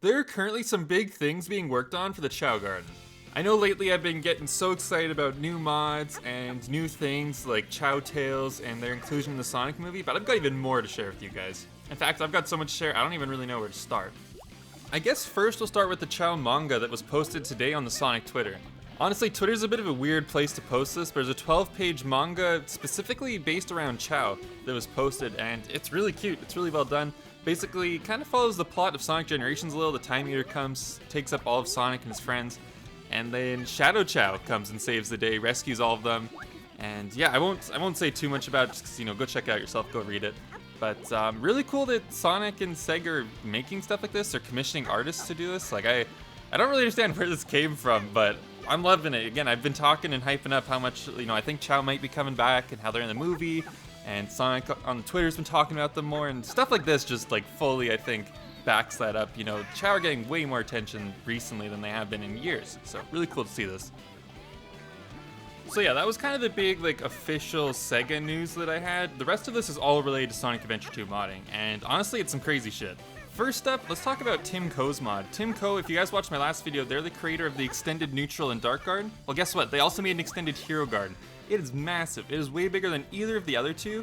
There are currently some big things being worked on for the Chao Garden. I know lately I've been getting so excited about new mods and new things like Chao Tales and their inclusion in the Sonic movie, but I've got even more to share with you guys. In fact, I've got so much to share, I don't even really know where to start. I guess first we'll start with the Chao manga that was posted today on the Sonic Twitter. Honestly, Twitter's a bit of a weird place to post this, but there's a 12-page manga specifically based around Chao that was posted, and it's really cute, it's really well done. Basically, kind of follows the plot of Sonic Generations a little. The Time Eater comes, takes up all of Sonic and his friends, and then Shadow Chao comes and saves the day, rescues all of them. And yeah, I won't say too much about it, just 'cause, go check it out yourself, go read it. But really cool that Sonic and Sega are making stuff like this, or commissioning artists to do this. Like, I don't really understand where this came from, but I'm loving it. Again, I've been talking and hyping up how much, I think Chao might be coming back and how they're in the movie. And Sonic on Twitter's been talking about them more, and stuff like this just fully, I think, backs that up. Chao are getting way more attention recently than they have been in years, so really cool to see this. So yeah, that was kind of the big official Sega news that I had. The rest of this is all related to Sonic Adventure 2 modding, and honestly, it's some crazy shit. First up, let's talk about Tim Coe's mod. Tim Coe, if you guys watched my last video, they're the creator of the extended Neutral and Dark Garden. Well, guess what? They also made an extended Hero Garden. It is massive. It is way bigger than either of the other two,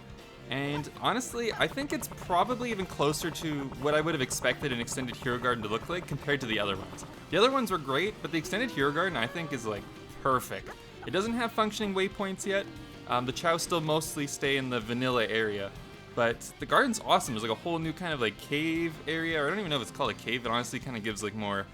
and honestly, I think it's probably even closer to what I would have expected an extended Hero Garden to look like compared to the other ones. The other ones were great, but the extended Hero Garden I think is perfect. It doesn't have functioning waypoints yet. The Chao still mostly stay in the vanilla area, but the garden's awesome. There's a whole new kind of cave area, or I don't even know if it's called a cave. It honestly kind of gives more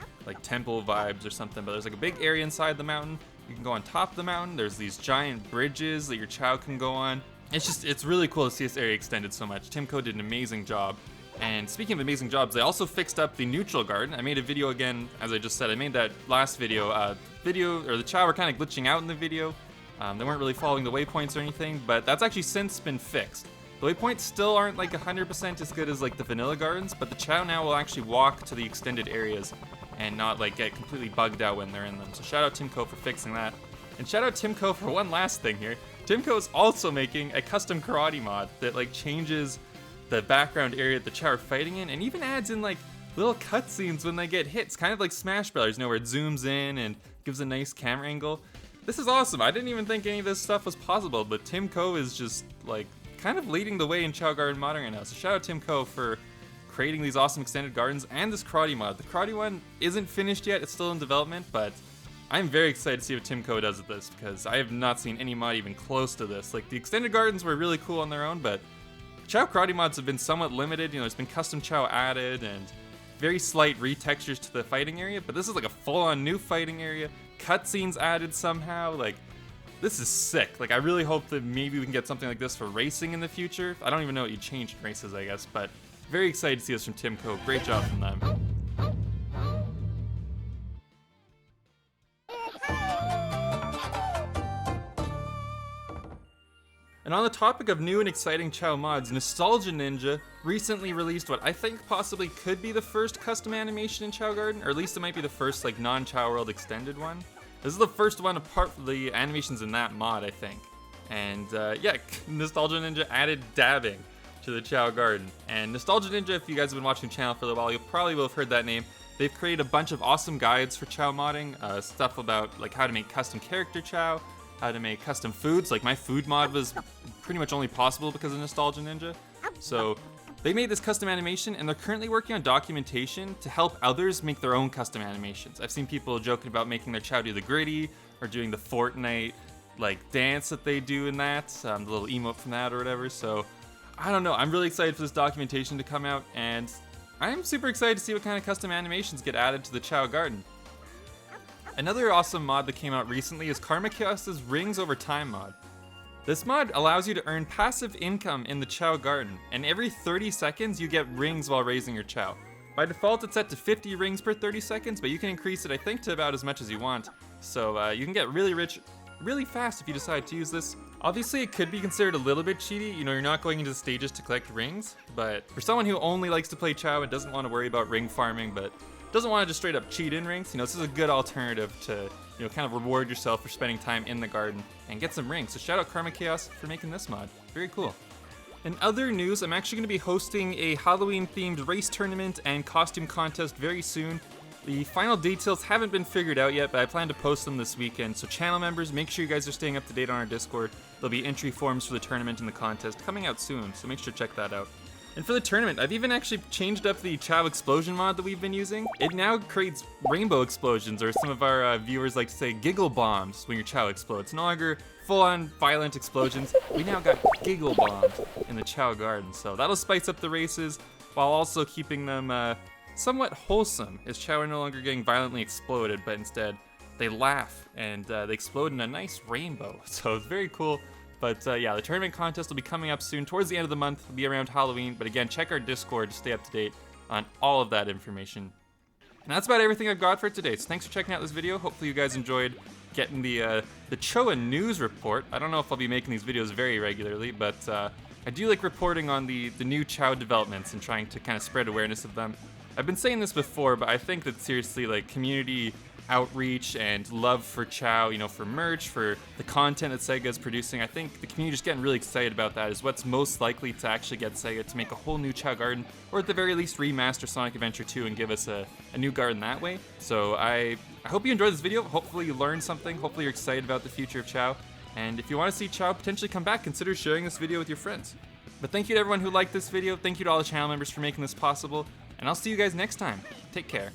temple vibes or something, but there's a big area inside the mountain. You can go on top of the mountain. There's these giant bridges that your Chao can go on. It's really cool to see this area extended so much. Tim Coe did an amazing job. And speaking of amazing jobs, they also fixed up the Neutral Garden. I made a video again, as I just said. I made that last video. The Chao were kind of glitching out in the video. They weren't really following the waypoints or anything, but that's actually since been fixed. The waypoints still aren't 100% as good as the vanilla gardens, but the Chao now will actually walk to the extended areas and not get completely bugged out when they're in them. So shout out Tim Coe for fixing that. And shout out Tim Coe for one last thing here. Tim Coe is also making a custom karate mod that changes the background area that the Chao are fighting in, and even adds in little cutscenes when they get hits, kind of like Smash Brothers, where it zooms in and gives a nice camera angle. This is awesome. I didn't even think any of this stuff was possible, but Tim Coe is just kind of leading the way in Chao Garden modding right now. So shout out Tim Coe for creating these awesome extended gardens and this karate mod. The karate one isn't finished yet, it's still in development, but I'm very excited to see what Tim Coe does with this, because I have not seen any mod even close to this. The extended gardens were really cool on their own, but Chao karate mods have been somewhat limited. There's been custom Chao added and very slight retextures to the fighting area, but this is a full-on new fighting area, cutscenes added somehow. This is sick. I really hope that maybe we can get something like this for racing in the future. I don't even know what you change in races, I guess, but very excited to see this from Tim Coe. Great job from them. And on the topic of new and exciting Chao mods, Nostalgia Ninja recently released what I think possibly could be the first custom animation in Chao Garden, or at least it might be the first non-Chao World extended one. This is the first one apart from the animations in that mod, I think. And yeah, Nostalgia Ninja added dabbing to the Chao Garden. And Nostalgia Ninja, if you guys have been watching the channel for a little while, you probably will have heard that name. They've created a bunch of awesome guides for Chao modding, stuff about how to make custom character Chao, how to make custom foods. My food mod was pretty much only possible because of Nostalgia Ninja. So they made this custom animation, and they're currently working on documentation to help others make their own custom animations. I've seen people joking about making their Chao do the gritty, or doing the Fortnite dance that they do in that, the little emote from that or whatever. So I don't know, I'm really excited for this documentation to come out, and I'm super excited to see what kind of custom animations get added to the Chao Garden. Another awesome mod that came out recently is Karma Chaos's Rings Over Time mod. This mod allows you to earn passive income in the Chao Garden, and every 30 seconds you get rings while raising your Chao. By default it's set to 50 rings per 30 seconds, but you can increase it I think to about as much as you want. So you can get really rich really fast if you decide to use this. Obviously it could be considered a little bit cheaty, you're not going into the stages to collect rings, but for someone who only likes to play Chao and doesn't want to worry about ring farming, but doesn't want to just straight up cheat in rings, this is a good alternative to, kind of reward yourself for spending time in the garden and get some rings. So shout out Karma Chaos for making this mod. Very cool. In other news, I'm actually going to be hosting a Halloween-themed race tournament and costume contest very soon. The final details haven't been figured out yet, but I plan to post them this weekend, so channel members, make sure you guys are staying up to date on our Discord. There'll be entry forms for the tournament and the contest coming out soon, so make sure to check that out. And for the tournament, I've even actually changed up the Chao explosion mod that we've been using. It now creates rainbow explosions, or some of our viewers like to say giggle bombs when your Chao explodes. It's no longer full-on violent explosions. We now got giggle bombs in the Chao garden, so that'll spice up the races while also keeping them somewhat wholesome, as Chao are no longer getting violently exploded, but instead they laugh and they explode in a nice rainbow. So it's very cool. But yeah, the tournament contest will be coming up soon. Towards the end of the month, it'll be around Halloween. But again, check our Discord to stay up to date on all of that information. And that's about everything I've got for today. So thanks for checking out this video. Hopefully you guys enjoyed getting the Choa news report. I don't know if I'll be making these videos very regularly, but I do like reporting on the new Chao developments and trying to kind of spread awareness of them. I've been saying this before, but I think that seriously, like, community outreach and love for Chao, you know, for merch, for the content that Sega is producing, I think the community is getting really excited about that, is what's most likely to actually get Sega to make a whole new Chao garden, or at the very least remaster Sonic Adventure 2 and give us a new garden that way. So I hope you enjoyed this video. Hopefully you learned something. Hopefully you're excited about the future of Chao. And if you want to see Chao potentially come back, consider sharing this video with your friends. But thank you to everyone who liked this video. Thank you to all the channel members for making this possible. And I'll see you guys next time. Take care.